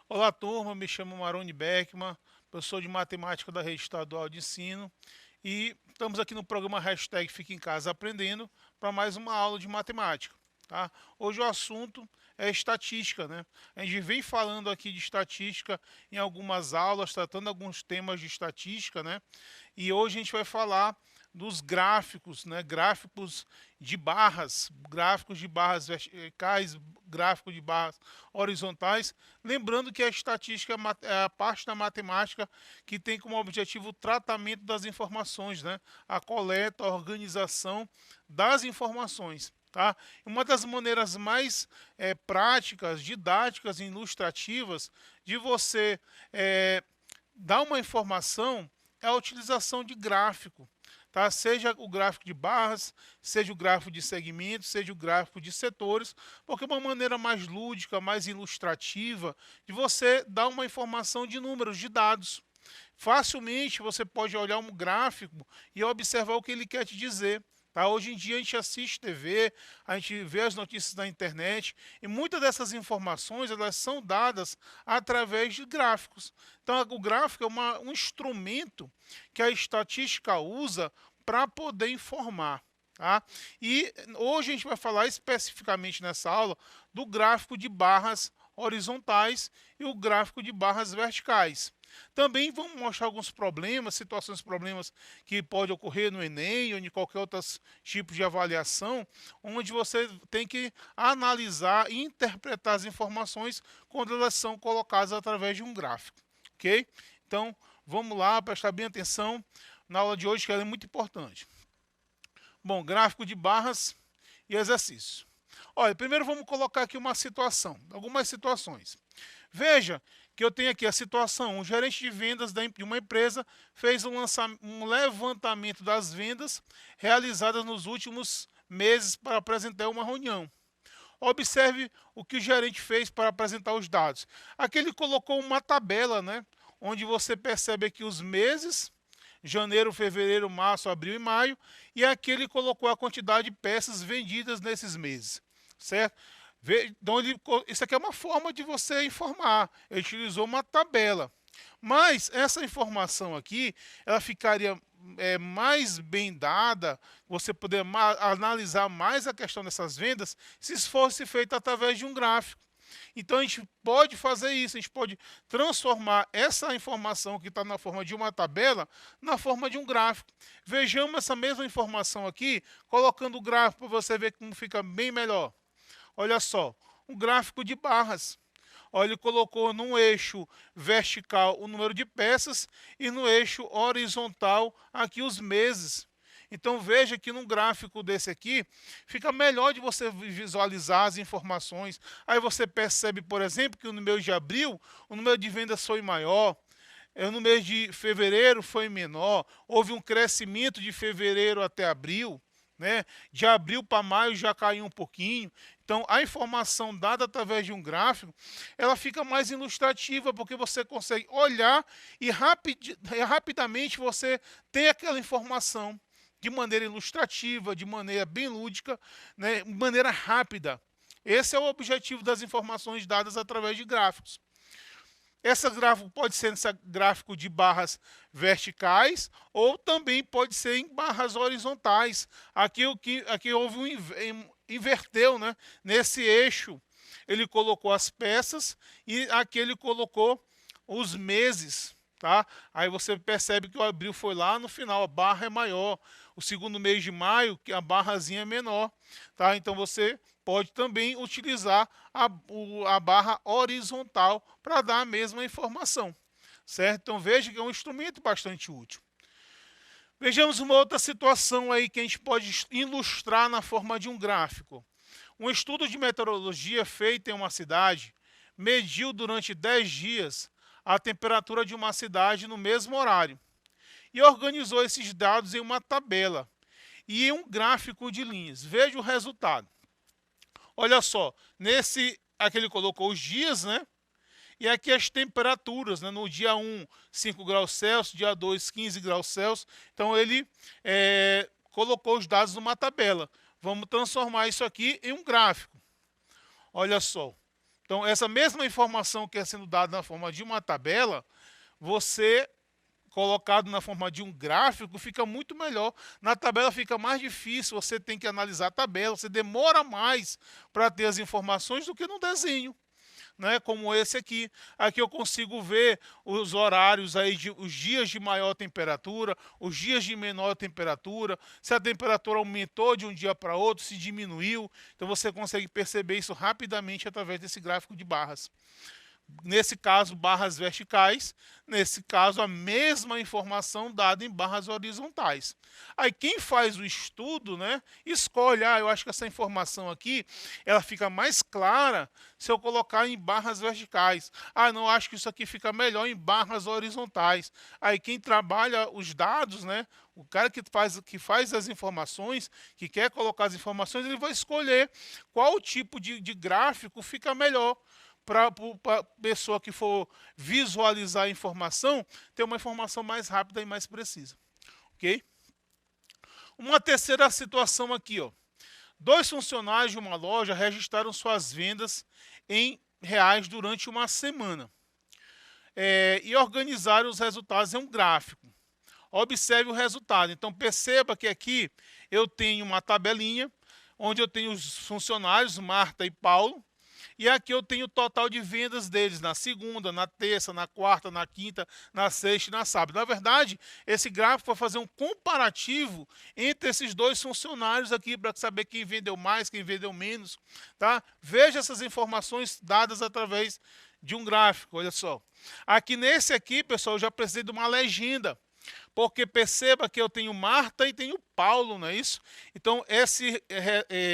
Olá, turma, me chamo Maroni Beckman, professor de matemática da Rede Estadual de Ensino e estamos aqui no programa Hashtag Fica em Casa Aprendendo para mais uma aula de matemática. Tá? Hoje o assunto é estatística, né? A gente vem falando aqui de estatística em algumas aulas, tratando alguns temas de estatística, né? E hoje a gente vai falar dos gráficos, né? Gráficos de barras verticais, gráfico de barras horizontais. Lembrando que a estatística é a parte da matemática que tem como objetivo o tratamento das informações, né? A coleta, a organização das informações. Tá? Uma das maneiras mais práticas, didáticas e ilustrativas de você dar uma informação é a utilização de gráfico. Tá? Seja o gráfico de barras, seja o gráfico de segmentos, seja o gráfico de setores, porque é uma maneira mais lúdica, mais ilustrativa de você dar uma informação de números, de dados. Facilmente você pode olhar um gráfico e observar o que ele quer te dizer. Tá? Hoje em dia a gente assiste TV, a gente vê as notícias na internet e muitas dessas informações elas são dadas através de gráficos. Então o gráfico é um instrumento que a estatística usa para poder informar. Tá? E hoje a gente vai falar especificamente nessa aula do gráfico de barras horizontais e o gráfico de barras verticais. Também vamos mostrar alguns problemas, problemas que podem ocorrer no Enem ou em qualquer outro tipo de avaliação, onde você tem que analisar e interpretar as informações quando elas são colocadas através de um gráfico. Ok? Então, vamos lá, prestar bem atenção na aula de hoje, que ela é muito importante. Bom, gráfico de barras e exercício. Olha, primeiro vamos colocar aqui uma situação, algumas situações. Veja que eu tenho aqui a situação, um gerente de vendas de uma empresa fez um levantamento das vendas realizadas nos últimos meses para apresentar uma reunião. Observe o que o gerente fez para apresentar os dados. Aqui ele colocou uma tabela, né, onde você percebe aqui os meses, janeiro, fevereiro, março, abril e maio, e aqui ele colocou a quantidade de peças vendidas nesses meses, certo? Então, isso aqui é uma forma de você informar. Ele utilizou uma tabela. Mas essa informação aqui, ela ficaria mais bem dada, você poder analisar mais a questão dessas vendas, se isso fosse feito através de um gráfico. Então a gente pode fazer isso, a gente pode transformar essa informação que está na forma de uma tabela na forma de um gráfico. Vejamos essa mesma informação aqui, colocando o gráfico para você ver como fica bem melhor. Olha só, um gráfico de barras. Olha, ele colocou no eixo vertical o número de peças e no eixo horizontal aqui os meses. Então veja que num gráfico desse aqui, fica melhor de você visualizar as informações. Aí você percebe, por exemplo, que no mês de abril, o número de vendas foi maior. No mês de fevereiro foi menor. Houve um crescimento de fevereiro até abril. Né? De abril para maio já caiu um pouquinho. Então, a informação dada através de um gráfico, ela fica mais ilustrativa, porque você consegue olhar e rapidamente você tem aquela informação de maneira ilustrativa, de maneira bem lúdica, né? De maneira rápida. Esse é o objetivo das informações dadas através de gráficos. Esse gráfico pode ser gráfico de barras verticais ou também pode ser em barras horizontais. Aqui houve inverteu, né? Nesse eixo ele colocou as peças e aqui ele colocou os meses. Tá? Aí você percebe que o abril foi lá no final, a barra é maior. O segundo mês de maio, que a barrazinha é menor. Tá? Então você pode também utilizar a barra horizontal para dar a mesma informação. Certo? Então veja que é um instrumento bastante útil. Vejamos uma outra situação aí que a gente pode ilustrar na forma de um gráfico. Um estudo de meteorologia feito em uma cidade mediu durante 10 dias a temperatura de uma cidade no mesmo horário e organizou esses dados em uma tabela e em um gráfico de linhas. Veja o resultado. Olha só, aqui ele colocou os dias, né? E aqui as temperaturas, né? No dia 1, 5 graus Celsius, dia 2, 15 graus Celsius. Então ele colocou os dados numa tabela. Vamos transformar isso aqui em um gráfico. Olha só. Então essa mesma informação que é sendo dada na forma de uma tabela, você colocado na forma de um gráfico fica muito melhor. Na tabela fica mais difícil, você tem que analisar a tabela, você demora mais para ter as informações do que no desenho, né? Como esse aqui. Aqui eu consigo ver os horários aí, os dias de maior temperatura, os dias de menor temperatura, se a temperatura aumentou de um dia para outro, se diminuiu. Então você consegue perceber isso rapidamente através desse gráfico de barras. Nesse caso, barras verticais. Nesse caso, a mesma informação dada em barras horizontais. Aí quem faz o estudo, né, escolhe, eu acho que essa informação aqui, ela fica mais clara se eu colocar em barras verticais. Não, acho que isso aqui fica melhor em barras horizontais. Aí quem trabalha os dados, né, o cara que faz as informações, que quer colocar as informações, ele vai escolher qual tipo de gráfico fica melhor para a pessoa que for visualizar a informação, ter uma informação mais rápida e mais precisa. Ok? Uma terceira situação aqui, ó. 2 funcionários de uma loja registraram suas vendas em reais durante uma semana e organizaram os resultados em um gráfico. Observe o resultado. Então perceba que aqui eu tenho uma tabelinha onde eu tenho os funcionários, Marta e Paulo. E aqui eu tenho o total de vendas deles na segunda, na terça, na quarta, na quinta, na sexta e na sábado. Na verdade, esse gráfico vai fazer um comparativo entre esses 2 funcionários aqui para saber quem vendeu mais, quem vendeu menos. Tá? Veja essas informações dadas através de um gráfico, olha só. Aqui nesse aqui, pessoal, eu já precisei de uma legenda. Porque perceba que eu tenho Marta e tenho Paulo, não é isso? Então, esse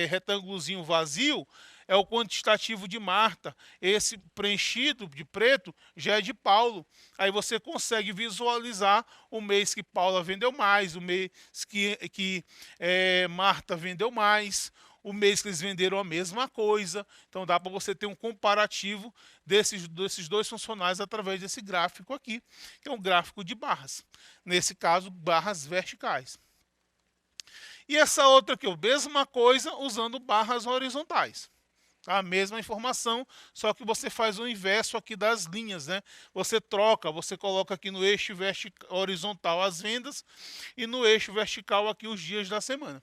retângulozinho vazio é o quantitativo de Marta. Esse preenchido de preto já é de Paulo. Aí você consegue visualizar o mês que Paula vendeu mais, o mês que Marta vendeu mais, o mês que eles venderam a mesma coisa. Então dá para você ter um comparativo desses 2 funcionários através desse gráfico aqui, que é um gráfico de barras. Nesse caso, barras verticais. E essa outra aqui, a mesma coisa usando barras horizontais. A mesma informação, só que você faz o inverso aqui das linhas, né? Você troca, você coloca aqui no eixo horizontal as vendas e no eixo vertical aqui os dias da semana.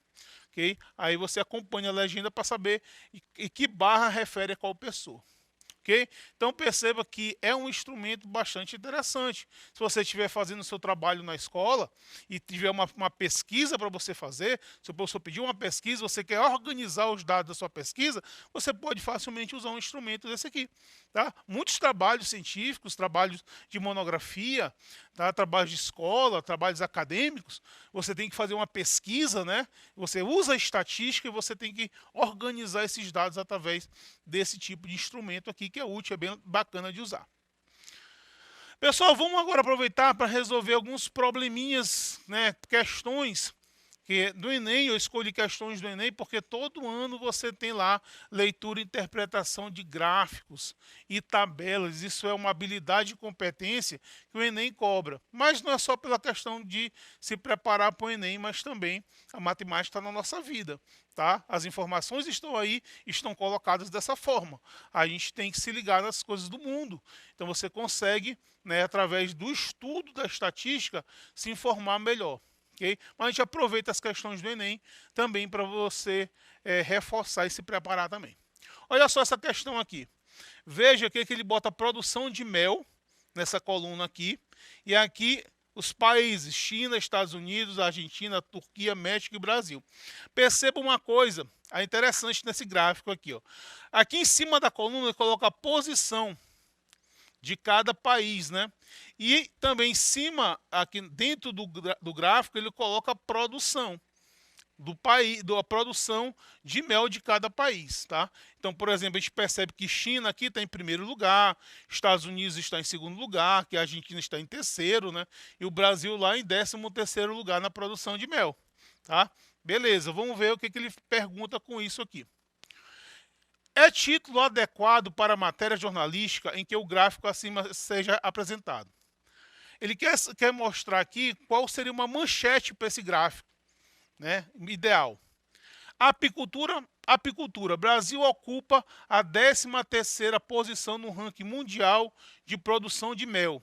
Okay? Aí você acompanha a legenda para saber e que barra refere a qual pessoa. Okay? Então perceba que é um instrumento bastante interessante. Se você estiver fazendo o seu trabalho na escola e tiver uma pesquisa para você fazer, se o professor pedir uma pesquisa, você quer organizar os dados da sua pesquisa, você pode facilmente usar um instrumento desse aqui. Tá? Muitos trabalhos científicos, trabalhos de monografia, tá? Trabalhos de escola, trabalhos acadêmicos, você tem que fazer uma pesquisa, né? Você usa a estatística e você tem que organizar esses dados através desse tipo de instrumento aqui, que é útil, é bem bacana de usar. Pessoal, vamos agora aproveitar para resolver alguns probleminhas, né, questões do Enem. Eu escolhi questões do Enem porque todo ano você tem lá leitura e interpretação de gráficos e tabelas. Isso é uma habilidade e competência que o Enem cobra. Mas não é só pela questão de se preparar para o Enem, mas também a matemática está na nossa vida. Tá? As informações estão aí, estão colocadas dessa forma. A gente tem que se ligar nas coisas do mundo. Então você consegue, né, através do estudo da estatística, se informar melhor. Okay? Mas a gente aproveita as questões do Enem também para você reforçar e se preparar também. Olha só essa questão aqui. Veja que ele bota produção de mel nessa coluna aqui. E aqui os países: China, Estados Unidos, Argentina, Turquia, México e Brasil. Perceba uma coisa interessante nesse gráfico aqui. Ó. Aqui em cima da coluna ele coloca a posição de cada país, né? E também em cima, aqui dentro do gráfico, ele coloca a produção do país, a produção de mel de cada país, tá? Então, por exemplo, a gente percebe que China aqui está em primeiro lugar, Estados Unidos está em segundo lugar, que a Argentina está em terceiro, né? E o Brasil lá em 13º lugar na produção de mel, tá? Beleza, vamos ver o que ele pergunta com isso aqui. É título adequado para a matéria jornalística em que o gráfico acima seja apresentado. Ele quer mostrar aqui qual seria uma manchete para esse gráfico, né? Ideal. Apicultura. Brasil ocupa a 13ª posição no ranking mundial de produção de mel.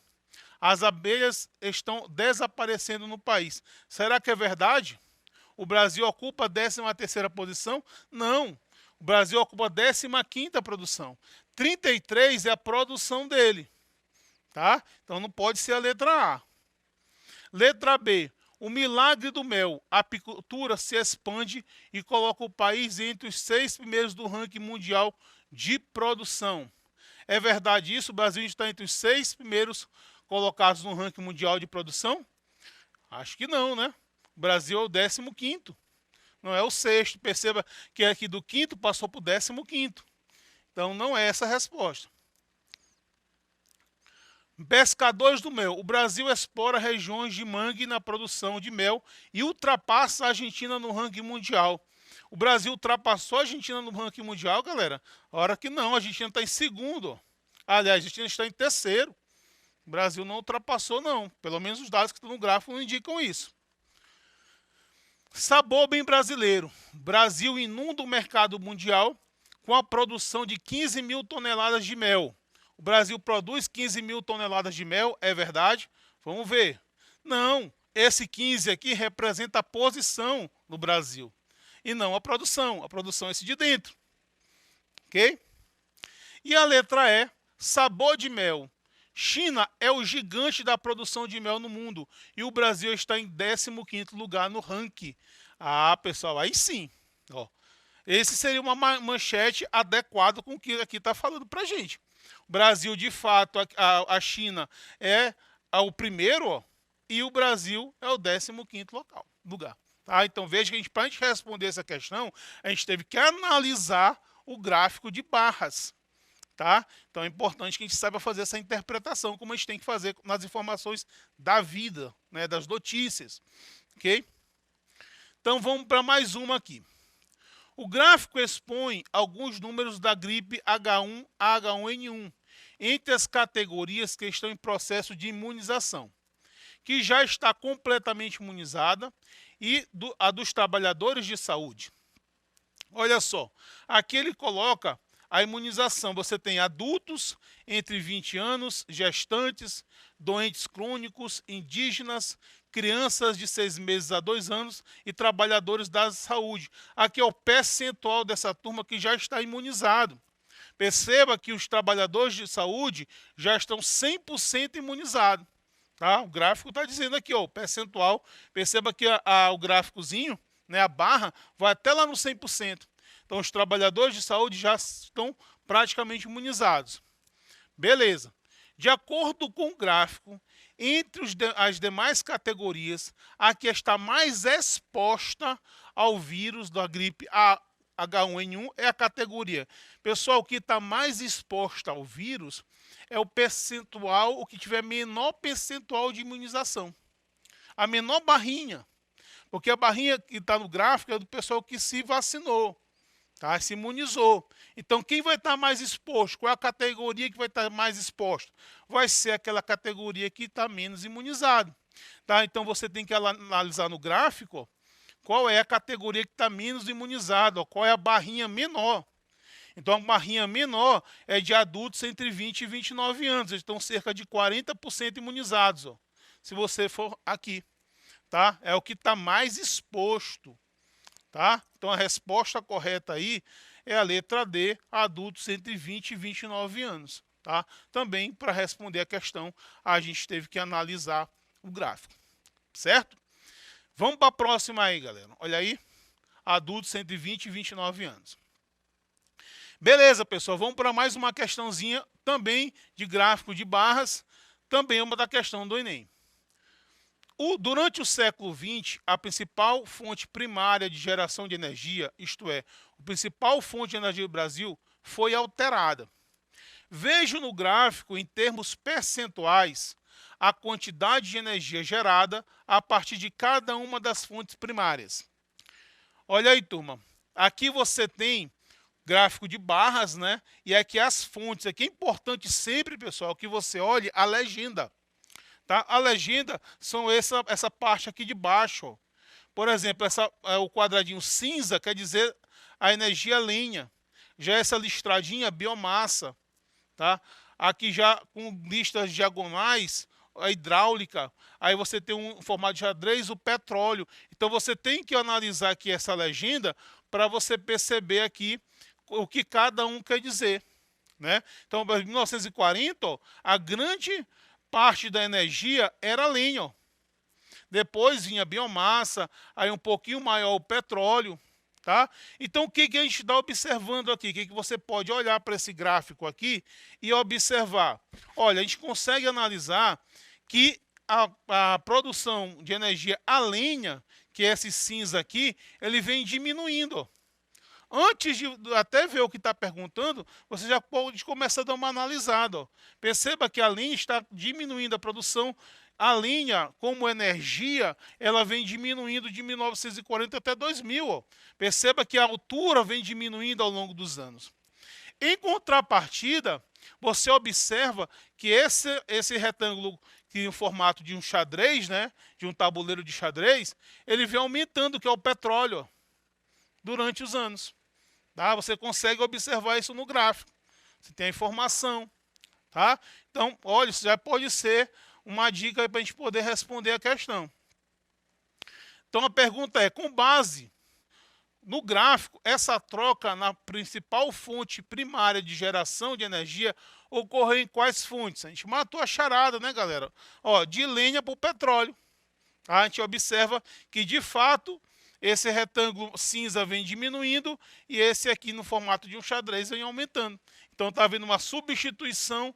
As abelhas estão desaparecendo no país. Será que é verdade? O Brasil ocupa a 13ª posição? Não. O Brasil ocupa a 15ª produção. 33 é a produção dele. Tá? Então não pode ser a letra A. Letra B. O milagre do mel. A apicultura se expande e coloca o país entre os 6 primeiros do ranking mundial de produção. É verdade isso? O Brasil está entre os 6 primeiros colocados no ranking mundial de produção? Acho que não, né? O Brasil é o 15º. Não é o 6º. Perceba que aqui do 5º passou para o 15º. Então não é essa a resposta. Pescadores do mel. O Brasil explora regiões de mangue na produção de mel e ultrapassa a Argentina no ranking mundial. O Brasil ultrapassou a Argentina no ranking mundial, galera? Hora que não, a Argentina está em segundo. Aliás, a Argentina está em terceiro. O Brasil não ultrapassou, não. Pelo menos os dados que estão no gráfico não indicam isso. Sabor bem brasileiro. Brasil inunda o mercado mundial com a produção de 15 mil toneladas de mel. O Brasil produz 15 mil toneladas de mel, é verdade? Vamos ver. Não, esse 15 aqui representa a posição no Brasil. E não a produção. A produção é esse de dentro. Ok? E a letra E, sabor de mel. China é o gigante da produção de mel no mundo. E o Brasil está em 15º lugar no ranking. Ah, pessoal, aí sim. Ó, esse seria uma manchete adequada com o que aqui está falando para a gente. O Brasil, de fato, a China é o primeiro, ó, e o Brasil é o 15º lugar. Tá? Então veja que para a gente responder essa questão, a gente teve que analisar o gráfico de barras. Tá? Então é importante que a gente saiba fazer essa interpretação, como a gente tem que fazer nas informações da vida, né, das notícias. Ok? Então vamos para mais uma aqui. O gráfico expõe alguns números da gripe H1 a H1N1 entre as categorias que estão em processo de imunização, que já está completamente imunizada, e a dos trabalhadores de saúde. Olha só, aqui ele coloca a imunização. Você tem adultos entre 20 anos, gestantes, doentes crônicos, indígenas, crianças de 6 meses a 2 anos e trabalhadores da saúde. Aqui é o percentual dessa turma que já está imunizado. Perceba que os trabalhadores de saúde já estão 100% imunizados. Tá? O gráfico está dizendo aqui, ó, o percentual. Perceba que o gráficozinho, né, a barra, vai até lá no 100%. Então, os trabalhadores de saúde já estão praticamente imunizados. Beleza. De acordo com o gráfico, entre as demais categorias, a que está mais exposta ao vírus da gripe H1N1 é a categoria. Pessoal, o que está mais exposta ao vírus é o percentual, o que tiver menor percentual de imunização. A menor barrinha. Porque a barrinha que está no gráfico é do pessoal que se vacinou. Tá? Se imunizou. Então, quem vai estar mais exposto? Qual é a categoria que vai estar mais exposta? Vai ser aquela categoria que está menos imunizado. Tá? Então, você tem que analisar no gráfico qual é a categoria que está menos imunizada, qual é a barrinha menor. Então, a barrinha menor é de adultos entre 20 e 29 anos. Eles estão cerca de 40% imunizados, ó, se você for aqui. Tá? É o que está mais exposto. Tá? Então a resposta correta aí é a letra D, adultos entre 20 e 29 anos. Tá? Também para responder a questão, a gente teve que analisar o gráfico. Certo? Vamos para a próxima aí, galera. Olha aí, adultos entre 20 e 29 anos. Beleza, pessoal, vamos para mais uma questãozinha também de gráfico de barras, também uma da questão do Enem. Durante o século XX, a principal fonte primária de geração de energia, isto é, a principal fonte de energia do Brasil, foi alterada. Vejo no gráfico, em termos percentuais, a quantidade de energia gerada a partir de cada uma das fontes primárias. Olha aí, turma. Aqui você tem gráfico de barras, né? E aqui as fontes. Aqui é importante sempre, pessoal, que você olhe a legenda, tá? A legenda são essa parte aqui de baixo, ó. Por exemplo, o quadradinho cinza quer dizer a energia lenha. Já essa listradinha, biomassa, tá? Aqui já com listas diagonais, a hidráulica. Aí você tem um formato de xadrez, o petróleo. Então você tem que analisar aqui essa legenda para você perceber aqui o que cada um quer dizer, né? Então, em 1940, ó, a grande parte da energia era lenha, ó. Depois vinha a biomassa, aí um pouquinho maior o petróleo, tá? Então, o que a gente está observando aqui? O que você pode olhar para esse gráfico aqui e observar? Olha, a gente consegue analisar que a produção de energia a lenha, que é esse cinza aqui, ele vem diminuindo, ó. Antes de até ver o que está perguntando, você já pode começar a dar uma analisada, ó. Perceba que a linha está diminuindo a produção. A linha, como energia, ela vem diminuindo de 1940 até 2000. Ó. Perceba que a altura vem diminuindo ao longo dos anos. Em contrapartida, você observa que esse retângulo que em formato de um xadrez, né, de um tabuleiro de xadrez, ele vem aumentando, que é o petróleo, ó, durante os anos. Tá? Você consegue observar isso no gráfico. Você tem a informação. Tá? Então, olha, isso já pode ser uma dica para a gente poder responder a questão. Então, a pergunta é, com base no gráfico, essa troca na principal fonte primária de geração de energia ocorreu em quais fontes? A gente matou a charada, né, galera? Ó, de lenha para o petróleo. Tá? A gente observa que, de fato, esse retângulo cinza vem diminuindo e esse aqui no formato de um xadrez vem aumentando. Então está havendo uma substituição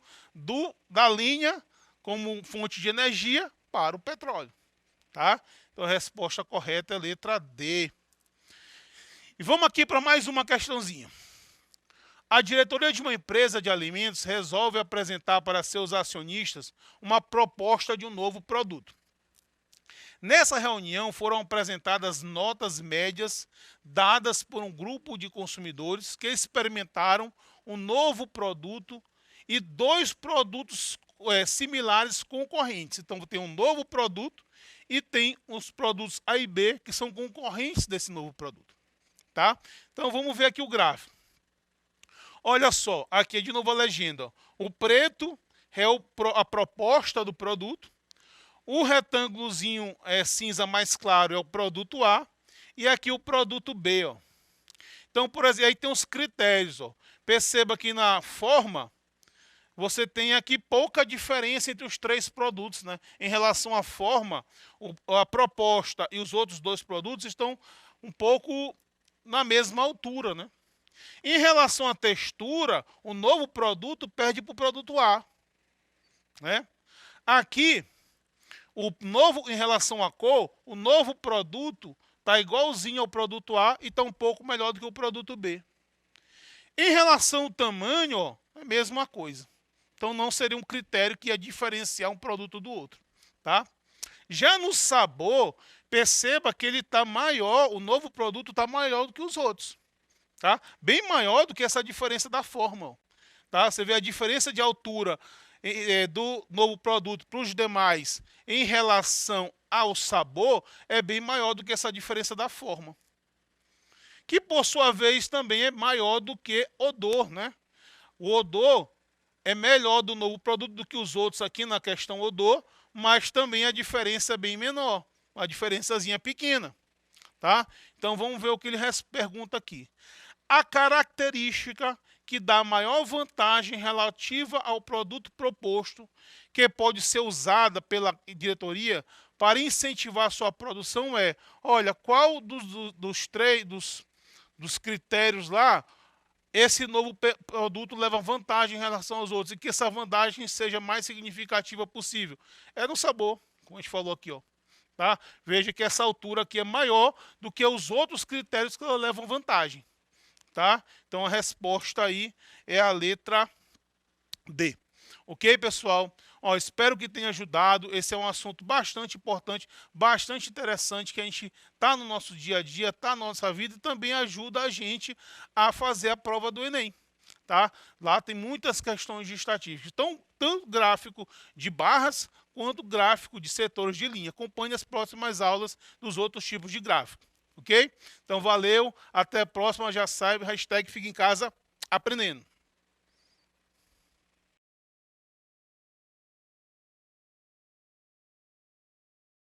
da linha como fonte de energia para o petróleo. Tá? Então a resposta correta é a letra D. E vamos aqui para mais uma questãozinha. A diretoria de uma empresa de alimentos resolve apresentar para seus acionistas uma proposta de um novo produto. Nessa reunião foram apresentadas notas médias dadas por um grupo de consumidores que experimentaram um novo produto e dois produtos similares concorrentes. Então tem um novo produto e tem os produtos A e B que são concorrentes desse novo produto. Tá? Então vamos ver aqui o gráfico. Olha só, aqui é de novo a legenda. O preto é a proposta do produto. O retângulozinho cinza mais claro é o produto A e aqui o produto B. Ó. Então, por exemplo, aí tem os critérios. Ó. Perceba que na forma você tem aqui pouca diferença entre os três produtos. Né? Em relação à forma, a proposta e os outros dois produtos estão um pouco na mesma altura. Né? Em relação à textura, o novo produto perde para o produto A. Né? Aqui, em relação à cor, o novo produto está igualzinho ao produto A e está um pouco melhor do que o produto B. Em relação ao tamanho, ó, é a mesma coisa. Então não seria um critério que ia diferenciar um produto do outro. Tá? Já no sabor, perceba que ele está maior, o novo produto está maior do que os outros. Tá? Bem maior do que essa diferença da forma. Ó. Tá? Você vê a diferença de altura do novo produto para os demais em relação ao sabor é bem maior do que essa diferença da forma. Que, por sua vez, também é maior do que odor. Né? O odor é melhor do novo produto do que os outros aqui na questão odor, mas também a diferença é bem menor, uma diferençazinha pequena. Tá? Então, vamos ver o que ele pergunta aqui. A característica que dá maior vantagem relativa ao produto proposto, que pode ser usada pela diretoria para incentivar sua produção olha, qual dos critérios lá, esse novo produto leva vantagem em relação aos outros, e que essa vantagem seja mais significativa possível. É no sabor, como a gente falou aqui, ó. Tá? Veja que essa altura aqui é maior do que os outros critérios que levam vantagem. Tá? Então a resposta aí é a letra D. Ok, pessoal? Ó, espero que tenha ajudado. Esse é um assunto bastante importante, bastante interessante, que a gente está no nosso dia a dia, está na nossa vida e também ajuda a gente a fazer a prova do Enem. Tá? Lá tem muitas questões de estatística. Então, tanto gráfico de barras quanto gráfico de setores de linha. Acompanhe as próximas aulas dos outros tipos de gráfico. Ok? Então, valeu. Até a próxima. Já saiba, hashtag fica em casa aprendendo.